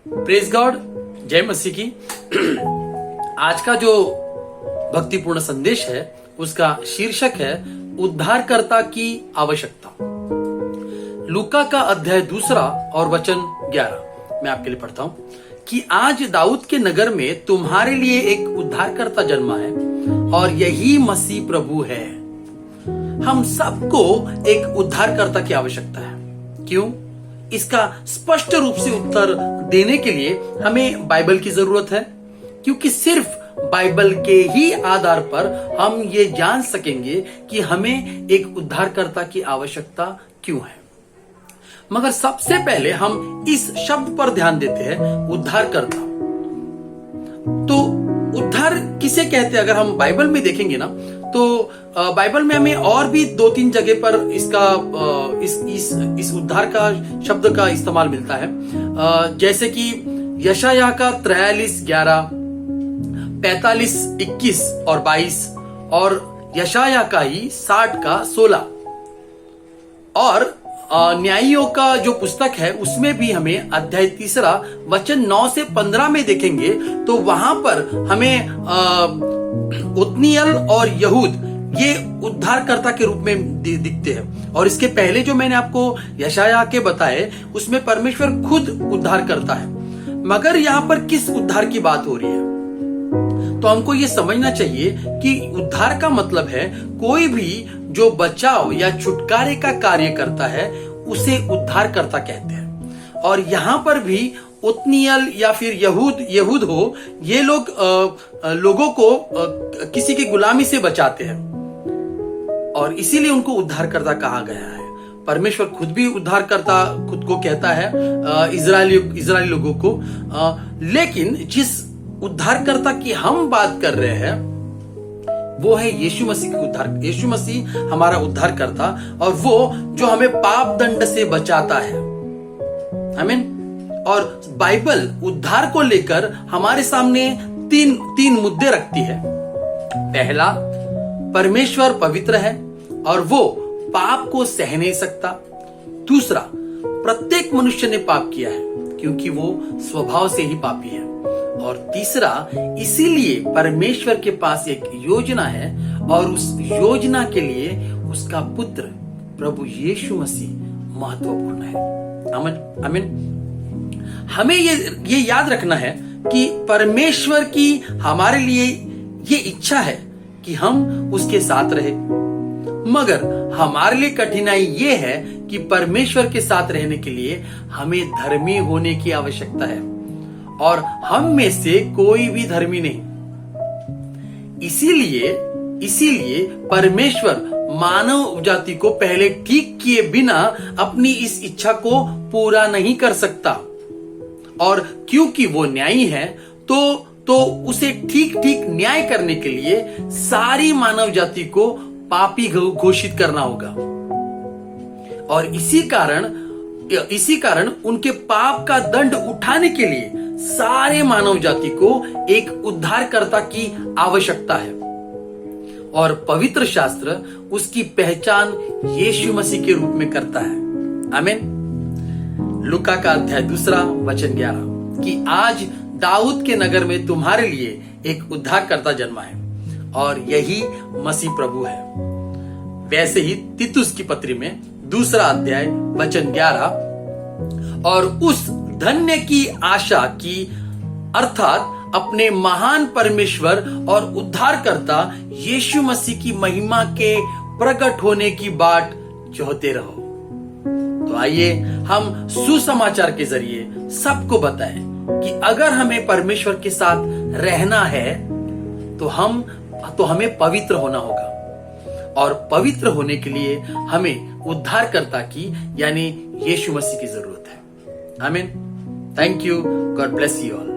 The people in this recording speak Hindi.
प्रेज गॉड, जय मसीह की। आज का जो भक्तिपूर्ण संदेश है उसका शीर्षक है उद्धारकर्ता की आवश्यकता। लूका का अध्याय 2 और वचन 11 मैं आपके लिए पढ़ता हूं कि आज दाऊद के नगर में तुम्हारे लिए एक उद्धारकर्ता जन्मा है और यही मसीह प्रभु है। हम सबको एक उद्धारकर्ता की आवश्यकता है। क्यों? इसका स्पष्ट रूप से उत्तर देने के लिए हमें बाइबल की जरूरत है, क्योंकि सिर्फ बाइबल के ही आधार पर हम ये जान सकेंगे कि हमें एक उद्धारकर्ता की आवश्यकता क्यों है। मगर सबसे पहले हम इस शब्द पर ध्यान देते हैं, उद्धारकर्ता। तो उद्धार किसे कहते हैं? अगर हम बाइबल में देखेंगे ना तो बाइबल में हमें और भी 2-3 जगह पर इसका इस उद्धार का शब्द का इस्तेमाल मिलता है। जैसे कि यशायाह का 43:11, 45:21 और 22 और यशायाह का ही 60:16 और न्यायियों का जो पुस्तक है उसमें भी हमें अध्याय 3 वचन 9 से 15 में देखेंगे तो वहां पर हमें उतनियल और यहूद ये उद्धारकर्ता के रूप में दिखते हैं। और इसके पहले जो मैंने आपको यशायाह के बताए उसमें परमेश्वर खुद उद्धार करता है। मगर यहां पर किस उद्धार की बात हो रही है? तो हमको ये समझना चाहिए कि उद्धार का मतलब है कोई भी जो बचाव या छुटकारे का कार्य करता है उसे उद्धारकर्ता कहते हैं। और यहां पर भी उतनियल या फिर यहूद हो, ये लोग लोगों को किसी की गुलामी से बचाते हैं और इसीलिए उनको उद्धारकर्ता कहा गया है। परमेश्वर खुद भी उद्धारकर्ता खुद को कहता है इजरायली लोगों को। लेकिन जिस उद्धारकर्ता की हम बात कर रहे हैं वो है यीशु मसीह की उद्धार। यीशु मसीह हमारा उद्धारकर्ता और वो जो हमें पाप दंड से बचाता है। आमीन। और बाइबल उद्धार को लेकर हमारे सामने तीन मुद्दे रखती है। पहला, परमेश्वर पवित्र है और वो पाप को सह नहीं सकता। दूसरा, प्रत्येक मनुष्य ने पाप किया है क्योंकि वो स्वभाव से ही पापी है। और तीसरा, इसीलिए परमेश्वर के पास एक योजना है और उस योजना के लिए उसका पुत्र प्रभु यीशु मसीह महत्वपूर्ण है। आमीन। हमें ये याद रखना है कि परमेश्वर की हमारे लिए ये इच्छा है कि हम उसके साथ रहे। मगर हमारे लिए कठिनाई ये है कि परमेश्वर के साथ रहने के लिए हमें धर्मी होने की आवश्यकता है और हम में से कोई भी धर्मी नहीं। इसीलिए परमेश्वर मानव जाति को पहले ठीक किए बिना अपनी इस इच्छा को पूरा नहीं कर सकता। और क्योंकि वो न्यायी है तो उसे ठीक न्याय करने के लिए सारी मानव जाति को पापी घोषित करना होगा। और इसी कारण उनके पाप का दंड उठाने के लिए सारे मानव जाति को एक उद्धारकर्ता की आवश्यकता है। और पवित्र शास्त्र उसकी पहचान यीशु मसीह के रूप में करता है। आमीन। लूका का अध्याय 2 वचन 11 कि आज दाऊद के नगर में तुम्हारे लिए एक उद्धारकर्ता जन्मा है और यही मसीह प्रभु है। वैसे ही तीतुस की पत्री में 2 अध्याय वचन 11 और उस धन्य की आशा की अर्थात अपने महान परमेश्वर और उद्धारकर्ता यीशु मसीह की महिमा के प्रकट होने की बाट जोहते रहो। तो आइए हम सुसमाचार के जरिए सबको बताएं कि अगर हमें परमेश्वर के साथ रहना है तो हमें पवित्र होना होगा। और पवित्र होने के लिए हमें उद्धारकर्ता की यानी यीशु मसीह की जरूरत है। आमीन। Thank you. God bless you all.